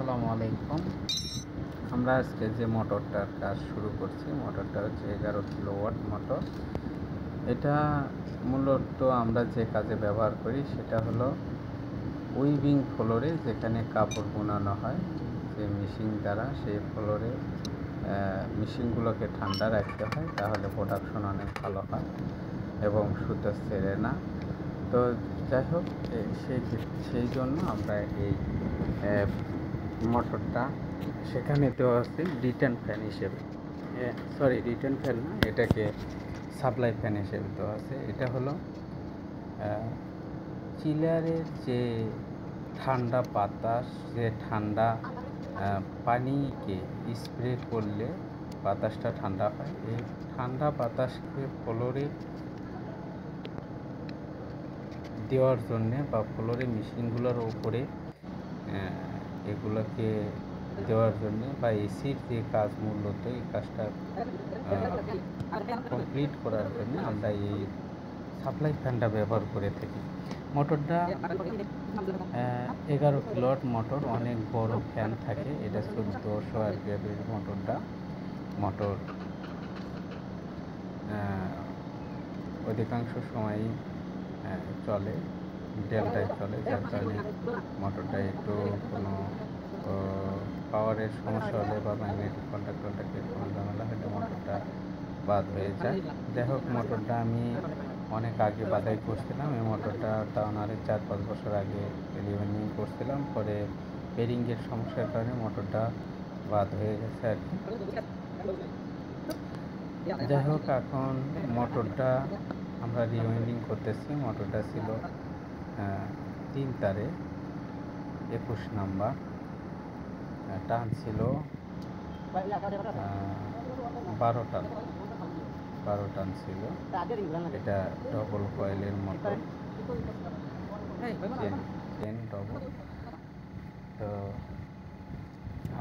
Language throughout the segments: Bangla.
আসসালামু আলাইকুম। আমরা আজকে যে মোটরটার কাজ শুরু করছি, মোটরটা হচ্ছে 11 কিলোওয়াট মোটর। এটা মূলত আমরা যে কাজে ব্যবহার করি সেটা হলো উইভিং ফ্লোরে, যেখানে কাপড় বোনানো হয় যে মেশিন দ্বারা, সেই ফ্লোরে মেশিনগুলোকে ঠান্ডা রাখতে হয়, তাহলে প্রোডাকশন অনেক ভালো হয় এবং সুতো ছেড়ে না। তো যাই হোক, সেই জন্য আমরা এই মোটরটা সেখানে দেওয়া আছে রিটার্ন ফ্যান হিসেবে, রিটার্ন ফ্যান না, এটাকে সাপ্লাই ফ্যান হিসেবে দেওয়া আছে। এটা হলো চিলারের যে ঠান্ডা বাতাস, যে ঠান্ডা পানিকে স্প্রে করলে বাতাসটা ঠান্ডা হয়, এই ঠান্ডা বাতাসকে ফ্লোরে দেওয়ার জন্যে বা ফ্লোরে মেশিনগুলোর উপরে এগুলোকে দেওয়ার জন্যে বা এসির যে কাজ, মূলত এই কাজটা কমপ্লিট করার জন্য আমরা এই সাপ্লাই ফ্যানটা ব্যবহার করে থাকি। মোটরটা 11 কিলোওয়াট মোটর, অনেক বড় ফ্যান থাকে। এটা 1400 আরপিএমের মোটর অধিকাংশ সময়ই চলে, ডেল্টায় চলে, যার কারণে মোটরটা একটু কোনো পাওয়ারের সমস্যা হলে বা ম্যাগনেটিক কন্ট্যাক্টের কোনো ঝামেলা হলে মোটরটা বাদ হয়ে যায়। যাই হোক, মোটরটা আমি অনেক আগে বাদাই করছিলাম। এই মোটরটা তাও আরে 4-5 বছর আগে রিওয়ার্নিং করছিলাম, পরে বেরিংয়ের সমস্যার কারণে মোটরটা বাদ হয়ে গেছে আর কি। যাই হোক, এখন মোটরটা আমরা রিওয়াইন্ডিং করতেছি। মোটরটা ছিল 3 তারে 21 নাম্বার, টান ছিল 12 টান ছিল। এটা ডবল কয়েলের মোটর, চেন ডবল। তো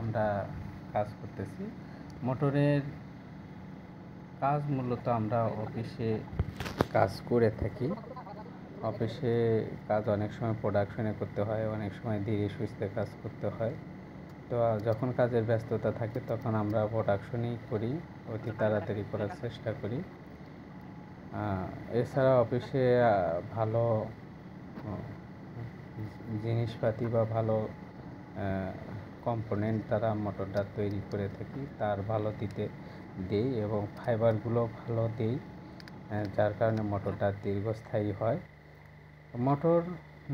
আমরা কাজ করতেছি। মোটরের কাজ মূলত আমরা অফিসে কাজ করে থাকি। অফিসে কাজ অনেক সময় প্রোডাকশনে করতে হয়, অনেক সময় ধীরে সুস্থে কাজ করতে হয়। তো যখন কাজের ব্যস্ততা থাকে তখন আমরা প্রোডাকশনই করি, অতি তাড়াতাড়ি করার চেষ্টা করি। এছাড়া অফিসে ভালো জিনিসপাতি বা ভালো কম্পোনেন্ট দ্বারা মোটরটা তৈরি করে থাকি, তার ভালো দিই এবং ফাইবারগুলো ভালো দিই, যার কারণে মোটরটা দীর্ঘস্থায়ী হয়। মোটর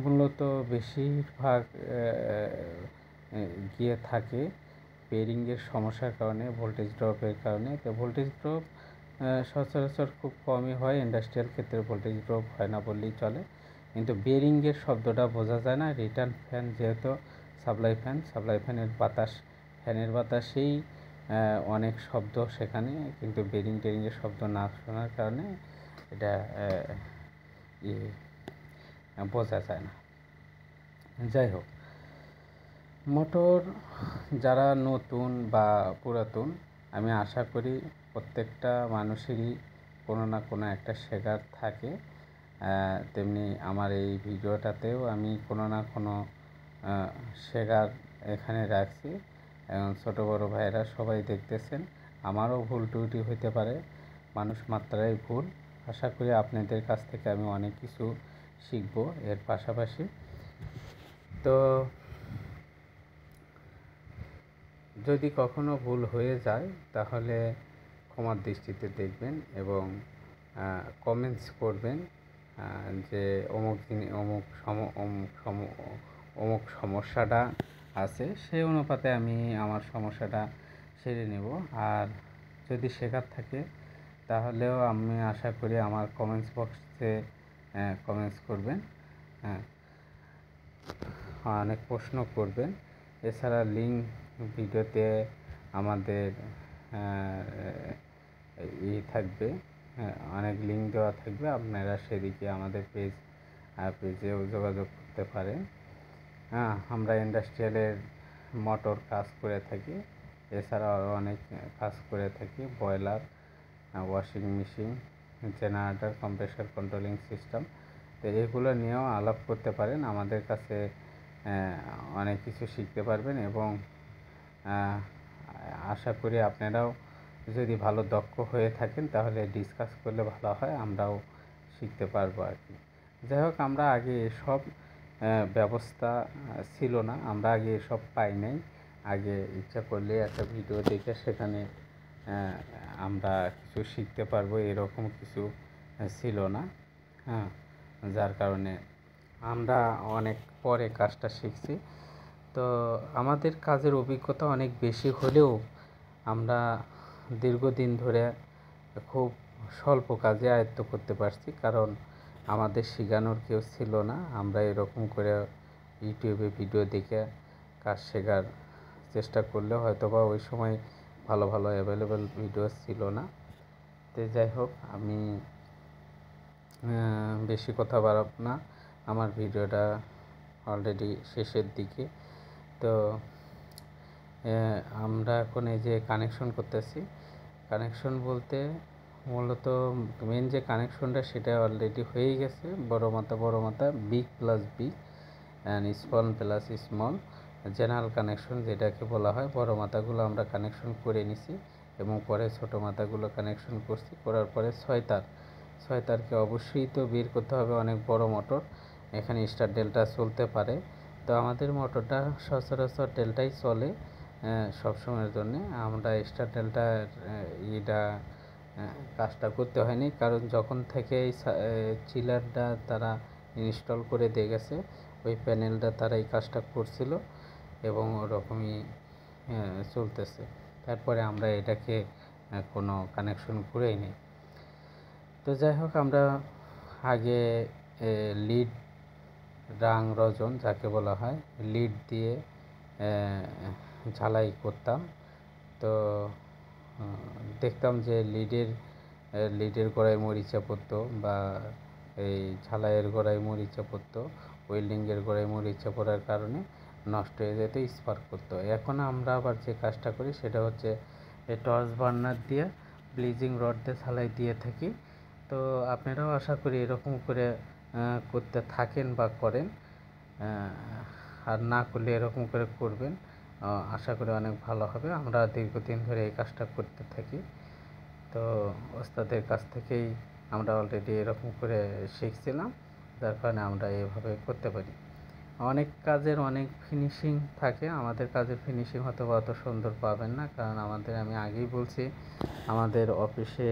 মূলত বেশিরভাগ গিয়ে থাকে বেরিংয়ের সমস্যার কারণে, ভোল্টেজ ড্রপের কারণে। তো ভোল্টেজ ড্রপ সচরাচর খুব কমই হয়, ইন্ডাস্ট্রিয়াল ক্ষেত্রে ভোল্টেজ ড্রপ হয় না বললেই চলে, কিন্তু বেরিংয়ের শব্দটা বোঝা যায় না। রিটার্ন ফ্যান যেহেতু সাপ্লাই ফ্যানের বাতাসেই অনেক শব্দ সেখানে, কিন্তু টেরিংয়ের শব্দ না শোনার কারণে এটা বোঝা যায় না। যাই হোক, মোটর যারা নতুন বা পুরাতন, আমি আশা করি প্রত্যেকটা মানুষেরই কোনো না কোনো একটা শেখার থাকে। তেমনি আমার এই ভিডিওটাতেও আমি কোনো না কোনো শেখার এখানে রাখছি এবং ছোটো বড় ভাইয়েরা সবাই দেখতেছেন। আমারও ভুল ত্রুটি হতে পারে, মানুষ মাত্রাই ভুল। আশা করি আপনাদের কাছ থেকে আমি অনেক কিছু শিখব এর পাশাপাশি। তো যদি কখনো ভুল হয়ে যায় তাহলে ক্ষমার দৃষ্টিতে দেখবেন এবং কমেন্টস করবেন যে অমুক সমস্যাটা আছে, সেই অনুপাতে আমি আমার সমস্যাটা সেরে নেব। আর যদি শেখার থাকে তাহলেও আমি আশা করি আমার কমেন্টস বক্সে কমেন্টস করবেন, অনেক প্রশ্ন করবেন। এছাড়া লিঙ্ক ভিডিওতে আমাদের থাকবে, অনেক লিঙ্ক দেওয়া থাকবে, আপনারা সেদিকে আমাদের পেজেও যোগাযোগ করতে পারেন। আমরা ইন্ডাস্ট্রিয়ালের মোটর কাজ করে থাকি, এছাড়াও আরও অনেক কাজ করে থাকি, boiler, washing machine, generator, compressor controlling system. তো এগুলো নিয়েও আলাপ করতে পারেন। আমাদের কাছে অনেক কিছু শিখতে পারবেন এবং আশা করি আপনারাও যদি ভালো দক্ষ হয়ে থাকেন তাহলে ডিসকাস করলে ভালো হয়, আমরাও শিখতে পারবো আর কি। যাই হোক, আমরা আগে এসব ব্যবস্থা ছিল না, আমরা আগে এসব পাই নাই। আগে ইচ্ছা করলে একটা ভিডিও দেখে সেখানে আমরা কিছু শিখতে পারবো এরকম কিছু ছিল না। হ্যাঁ, যার কারণে আমরা অনেক পরে কাজটা শিখছি। তো আমাদের কাজের অভিজ্ঞতা অনেক বেশি হলেও আমরা দীর্ঘদিন ধরে খুব স্বল্প কাজে আয়ত্ত করতে পারছি, কারণ আমাদের শেখানোর কেউ ছিল না। আমরা এরকম করে ইউটিউবে ভিডিও দেখে কাজ শেখার চেষ্টা করলে হয়তো বা ওই সময় ভালো ভালো অ্যাভেলেবেল ভিডিও ছিল না। তো যাই হোক, আমি বেশি কথা বাড়াব না, আমার ভিডিওটা অলরেডি শেষের দিকে। তো আমরা এখন এই যে কানেকশন করতেছি, কানেকশন বলতে মূলত মেন যে কানেকশনটা সেটা অলরেডি হয়ে গেছে। বড় মাথা big plus big and small plus small general connection যেটাকে বলা হয়। বড় মাথাগুলো আমরা কানেকশন করে নিছি এবং পরে ছোট মাথাগুলো কানেকশন করছি। করার পরে ছয় তারকে অবশ্যই তো বের করতে হবে অনেক বড় মোটর, এখানে স্টার ডেল্টা চলতে পারে। তো আমাদের মোটরটা সচরাচর ডেল্টাই চলে সবসময়ের জন্যে। আমরা স্টার ডেল্টার কাজটা করতে হয়নি, কারণ যখন থেকে এই চিলারটা তারা ইনস্টল করে দিয়ে গেছে ওই প্যানেলটা তারা এই কাজটা করছিল এবং ওরকমই চলতেছে। তারপরে আমরা এটাকে কোনো কানেকশন করেই নিই। তো যাই হোক, আমরা আগে লিড রাং রজন যাকে বলা হয় লিড দিয়ে ঝালাই করতাম। তো দেখতাম যে লিডের গোড়ায় মরিচা পড়তো বা এই ঝালাইয়ের গোড়ায় মরিচা পড়তো, ওয়েল্ডিংয়ের গোড়ায় মরিচা পড়ার কারণে নষ্ট হয়ে যেত, স্পার্ক করতো। এখন আমরা আবার যে কাজটা করি সেটা হচ্ছে এই টর্চ বার্নার দিয়ে ব্লিচিং রড দিয়ে ঝালাই দিয়ে থাকি। তো আপনারাও আশা করি এরকম করে করতে থাকেন বা করেন, আর না করলে এরকম করে করবেন, আশা করি অনেক ভালো হবে। আমরা দীর্ঘদিন ধরে এই কাজটা করতে থাকি। তো ওস্তাদের কাছ থেকেই আমরা অলরেডি এরকম করে শিখছিলাম, যার কারণে আমরা এভাবে করতে পারি। অনেক কাজের অনেক ফিনিশিং থাকে, আমাদের কাজের ফিনিশিং হয়তো অত সুন্দর পাবেন না, কারণ আমি আগেই বলছি আমাদের অফিসে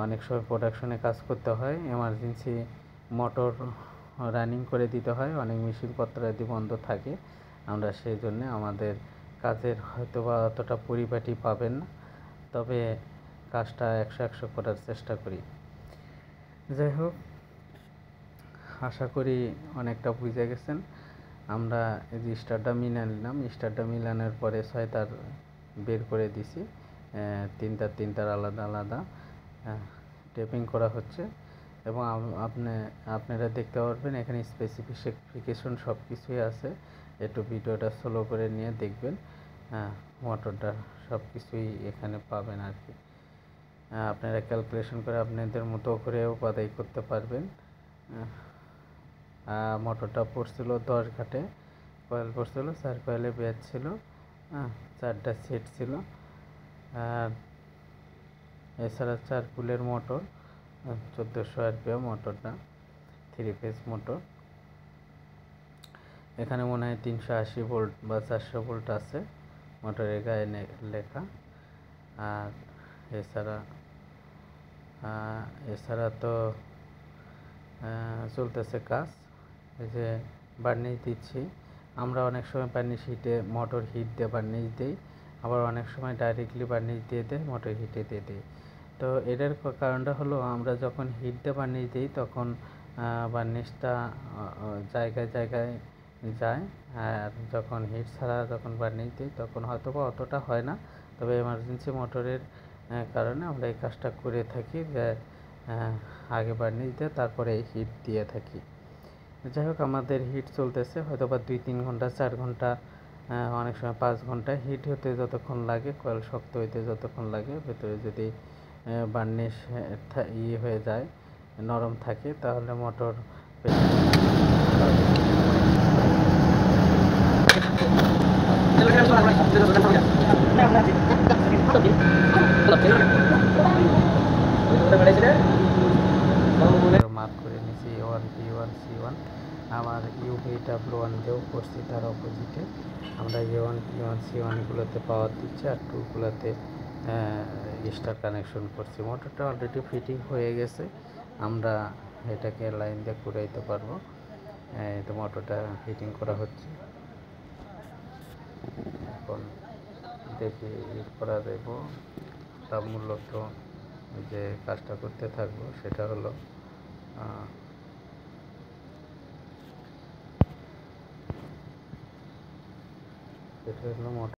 অনেক সময় প্রোডাকশনে কাজ করতে হয়, এমার্জেন্সি মোটর রানিং করে দিতে হয়, অনেক মেশিনপত্র আদি বন্ধ থাকে। আমরা সেই জন্যে আমাদের কাজের হয়তো বা অতটা পরিপাটি পাবেন না, তবে কাজটা 100 করার চেষ্টা করি। যাই হোক, আশা করি অনেকটা বুঝে গেছেন। আমরা এই যে স্টারটা নিলাম, স্টারটা মিলানোর পরে 6 তার বের করে দিছি, 3 তার আলাদা টেপিং করা হচ্ছে এবং আপনারা দেখতে পারবেন এখানে স্পেসিফিকেশন সব কিছুই আছে। একটু ভিডিওটা স্লো করে নিয়ে দেখবেন, মোটরটা সব কিছুই এখানে পাবেন আর কি। আপনারা ক্যালকুলেশন করে আপনাদের মতো করেও বাদাই করতে পারবেন। মোটরটা পড়ছিল 10 ঘাটে, কয়েল পড়ছিল 4 কয়েলে ব্যাচ ছিল, 4টা সেট ছিল। আর এছাড়া 4 পুলের মোটর, 1400 RPM মোটরটা, 3 ফেজ মোটর। এখানে মনে হয় 380 ভোল্ট বা 400 ভোল্ট আছে মোটরের গায়ে লেখা। আর এছাড়া তো চলতেছে কাজ। এই যে বার্নিশ দিচ্ছি, আমরা অনেক সময় বার্নিশ হিটে মোটর হিট দিয়ে বার্নিশ দিই, আবার অনেক সময় ডাইরেক্টলি বার্নিশ দিয়ে মোটর হিটে দিয়ে দিই। তো এটার কারণটা হলো আমরা যখন হিট দিয়ে বার্নিশ দিই তখন বার্নিশটা জায়গায় যায়, আর যখন হিট ছাড়া যখন বার্নিশ দিই তখন হয়তো বা অতটা হয় না। তবে এমার্জেন্সি মোটরের কারণে আমরা এই কাজটা করে থাকি যে আগে বার্নিশ দিয়ে তারপরে হিট দিয়ে থাকি। যাই হোক, আমাদের হিট চলতেছে হয়তো বা 2-3 ঘন্টা, 4 ঘন্টা, অনেক সময় 5 ঘন্টা হিট হতে যতক্ষণ লাগে, কয়েল শক্ত হইতে যতক্ষণ লাগে, ভেতরে যদি বার্নিশ হয়ে যায়, নরম থাকে, তাহলে মোটর মার্ক করে নিয়েছি A1 B1 C1। আমার UVW1 দিয়েও করছি তার অপোজিটে। আমরা A1 B1 C1গুলোতে পাওয়ার দিচ্ছি আর 2গুলোতে স্টার কানেকশন করছি। মোটরটা অলরেডি ফিটিং হয়ে গেছে, আমরা এটাকে লাইন দিয়ে ঘুরাইতে পারবো। এটা মোটরটা ফিটিং করা হচ্ছে, এখন দেখি করা দেব। তা মূলত যে কাজটা করতে থাকবো সেটা হলো মোটর